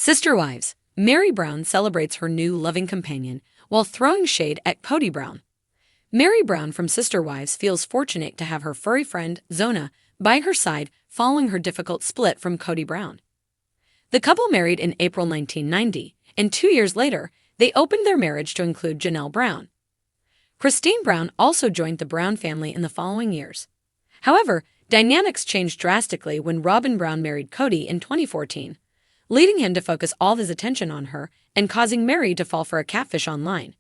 Sister Wives. Meri Brown celebrates her new loving companion while throwing shade at Kody Brown. Meri Brown from Sister Wives feels fortunate to have her furry friend, Zona, by her side following her difficult split from Kody Brown. The couple married in April 1990, and 2 years later, they opened their marriage to include Janelle Brown. Cristin Brown also joined the Brown family in the following years. However, dynamics changed drastically when Robin Brown married Kody in 2014, leading him to focus all his attention on her and causing Meri to fall for a catfish online.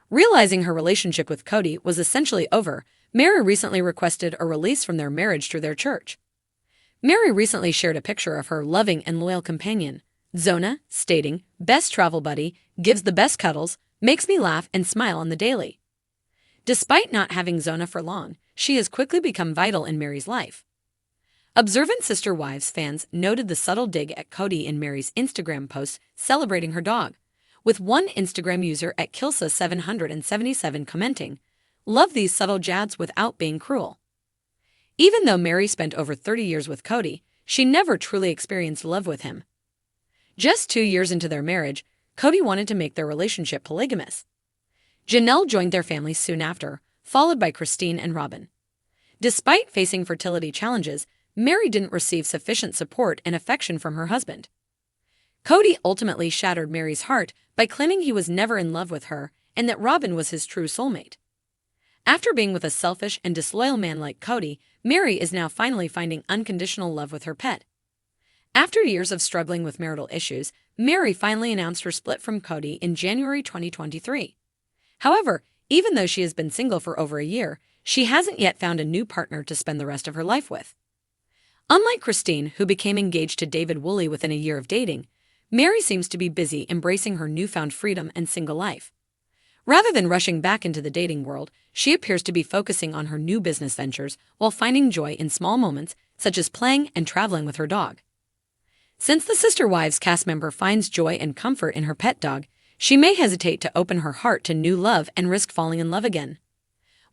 Realizing her relationship with Kody was essentially over, Meri recently requested a release from their marriage through their church. Meri recently shared a picture of her loving and loyal companion, Zona, stating, "Best travel buddy, gives the best cuddles, makes me laugh and smile on the daily." Despite not having Zona for long, she has quickly become vital in Meri's life. Observant Sister Wives fans noted the subtle dig at Kody in Meri's Instagram post celebrating her dog, with one Instagram user at Kilsa777 commenting, "Love these subtle jabs without being cruel." Even though Meri spent over 30 years with Kody, she never truly experienced love with him. Just 2 years into their marriage, Kody wanted to make their relationship polygamous. Janelle joined their family soon after, followed by Cristin and Robin. Despite facing fertility challenges, Meri didn't receive sufficient support and affection from her husband. Kody ultimately shattered Meri's heart by claiming he was never in love with her and that Robin was his true soulmate. After being with a selfish and disloyal man like Kody, Meri is now finally finding unconditional love with her pet. After years of struggling with marital issues, Meri finally announced her split from Kody in January 2023. However, even though she has been single for over a year, she hasn't yet found a new partner to spend the rest of her life with. Unlike Cristin, who became engaged to David Woolley within a year of dating, Meri seems to be busy embracing her newfound freedom and single life. Rather than rushing back into the dating world, she appears to be focusing on her new business ventures while finding joy in small moments such as playing and traveling with her dog. Since the Sister Wives cast member finds joy and comfort in her pet dog, she may hesitate to open her heart to new love and risk falling in love again.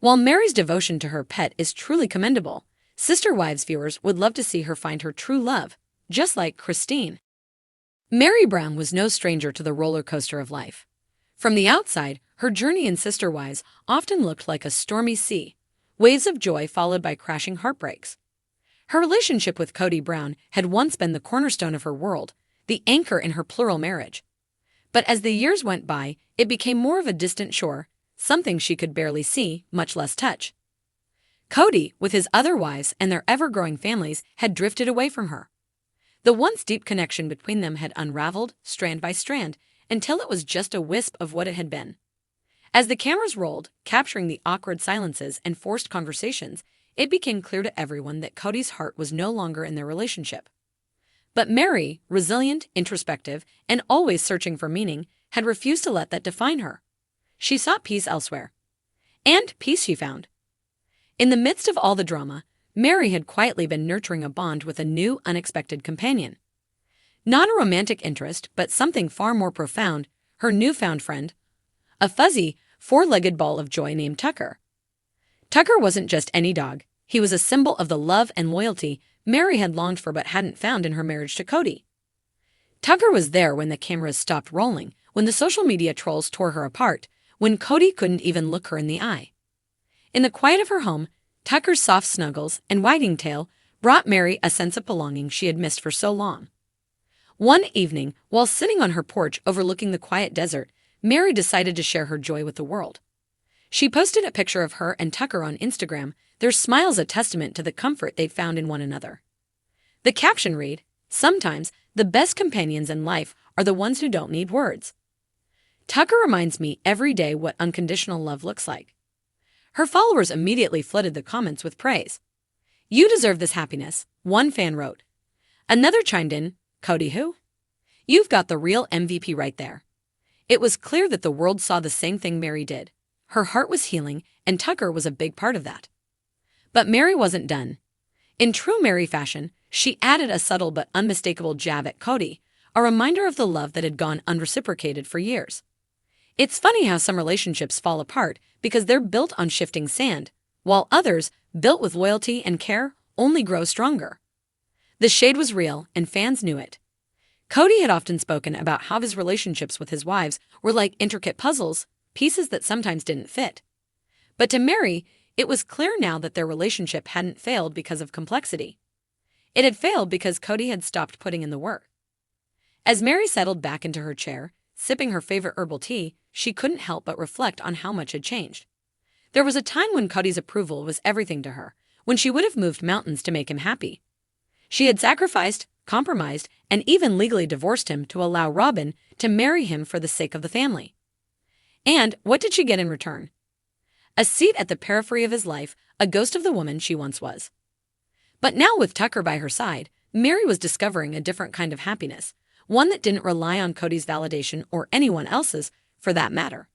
While Meri's devotion to her pet is truly commendable, Sister Wives viewers would love to see her find her true love, just like Cristin. Meri Brown was no stranger to the roller coaster of life. From the outside, her journey in Sister Wives often looked like a stormy sea, waves of joy followed by crashing heartbreaks. Her relationship with Kody Brown had once been the cornerstone of her world, the anchor in her plural marriage. But as the years went by, it became more of a distant shore, something she could barely see, much less touch. Kody, with his other wives and their ever-growing families, had drifted away from her. The once deep connection between them had unraveled, strand by strand, until it was just a wisp of what it had been. As the cameras rolled, capturing the awkward silences and forced conversations, it became clear to everyone that Kody's heart was no longer in their relationship. But Meri, resilient, introspective, and always searching for meaning, had refused to let that define her. She sought peace elsewhere. And peace she found. In the midst of all the drama, Meri had quietly been nurturing a bond with a new, unexpected companion. Not a romantic interest, but something far more profound, her newfound friend, a fuzzy, four-legged ball of joy named Tucker. Tucker wasn't just any dog. He was a symbol of the love and loyalty Meri had longed for but hadn't found in her marriage to Kody. Tucker was there when the cameras stopped rolling, when the social media trolls tore her apart, when Kody couldn't even look her in the eye. In the quiet of her home, Tucker's soft snuggles and wagging tail brought Meri a sense of belonging she had missed for so long. One evening, while sitting on her porch overlooking the quiet desert, Meri decided to share her joy with the world. She posted a picture of her and Tucker on Instagram, their smiles a testament to the comfort they'd found in one another. The caption read, "Sometimes the best companions in life are the ones who don't need words. Tucker reminds me every day what unconditional love looks like." Her followers immediately flooded the comments with praise. "You deserve this happiness," one fan wrote. Another chimed in, "Kody who? You've got the real MVP right there." It was clear that the world saw the same thing Meri did. Her heart was healing, and Tucker was a big part of that. But Meri wasn't done. In true Meri fashion, she added a subtle but unmistakable jab at Kody, a reminder of the love that had gone unreciprocated for years. It's funny how some relationships fall apart because they're built on shifting sand, while others, built with loyalty and care, only grow stronger. The shade was real, and fans knew it. Kody had often spoken about how his relationships with his wives were like intricate puzzles, pieces that sometimes didn't fit. But to Meri, it was clear now that their relationship hadn't failed because of complexity. It had failed because Kody had stopped putting in the work. As Meri settled back into her chair, sipping her favorite herbal tea, she couldn't help but reflect on how much had changed. There was a time when Kody's approval was everything to her, when she would have moved mountains to make him happy. She had sacrificed, compromised, and even legally divorced him to allow Robin to marry him for the sake of the family. And what did she get in return? A seat at the periphery of his life, a ghost of the woman she once was. But now with Tucker by her side, Meri was discovering a different kind of happiness, one that didn't rely on Kody's validation or anyone else's, for that matter.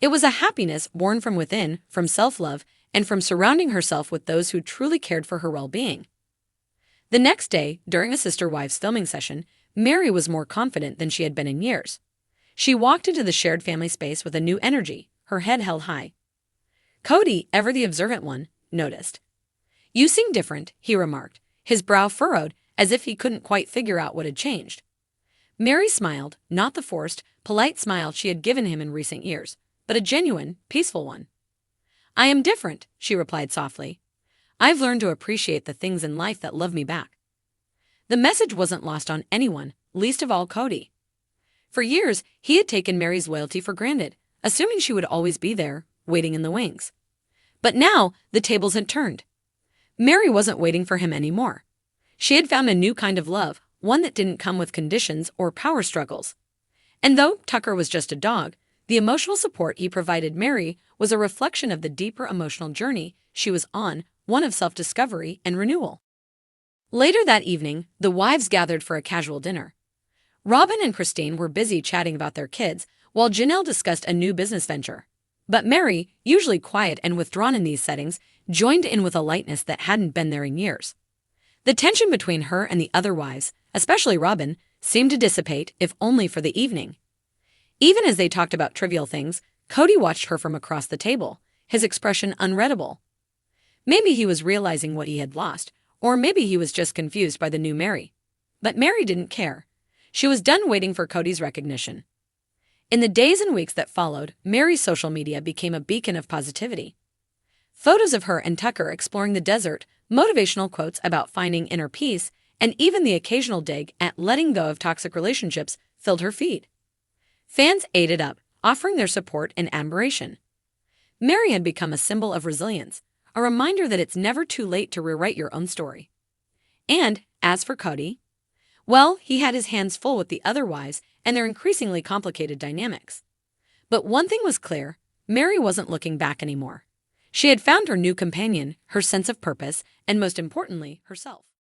It was a happiness born from within, from self-love, and from surrounding herself with those who truly cared for her well-being. The next day, during a Sister Wives filming session, Meri was more confident than she had been in years. She walked into the shared family space with a new energy, her head held high. Kody, ever the observant one, noticed. "You seem different," he remarked, his brow furrowed as if he couldn't quite figure out what had changed. Meri smiled, not the forced, polite smile she had given him in recent years, but a genuine, peaceful one. "I am different," she replied softly. "I've learned to appreciate the things in life that love me back." The message wasn't lost on anyone, least of all Kody. For years, he had taken Meri's loyalty for granted, assuming she would always be there, waiting in the wings. But now, the tables had turned. Meri wasn't waiting for him anymore. She had found a new kind of love, one that didn't come with conditions or power struggles. And though Tucker was just a dog, the emotional support he provided Meri was a reflection of the deeper emotional journey she was on, one of self-discovery and renewal. Later that evening, the wives gathered for a casual dinner. Robin and Cristin were busy chatting about their kids, while Janelle discussed a new business venture. But Meri, usually quiet and withdrawn in these settings, joined in with a lightness that hadn't been there in years. The tension between her and the other wives, especially Robin, seemed to dissipate, if only for the evening. Even as they talked about trivial things, Kody watched her from across the table, his expression unreadable. Maybe he was realizing what he had lost, or maybe he was just confused by the new Meri. But Meri didn't care. She was done waiting for Kody's recognition. In the days and weeks that followed, Meri's social media became a beacon of positivity. Photos of her and Tucker exploring the desert, motivational quotes about finding inner peace, and even the occasional dig at letting go of toxic relationships filled her feed. Fans ate it up, offering their support and admiration. Meri had become a symbol of resilience, a reminder that it's never too late to rewrite your own story. And as for Kody, well, he had his hands full with the other wives and their increasingly complicated dynamics. But one thing was clear, Meri wasn't looking back anymore. She had found her new companion, her sense of purpose, and most importantly, herself.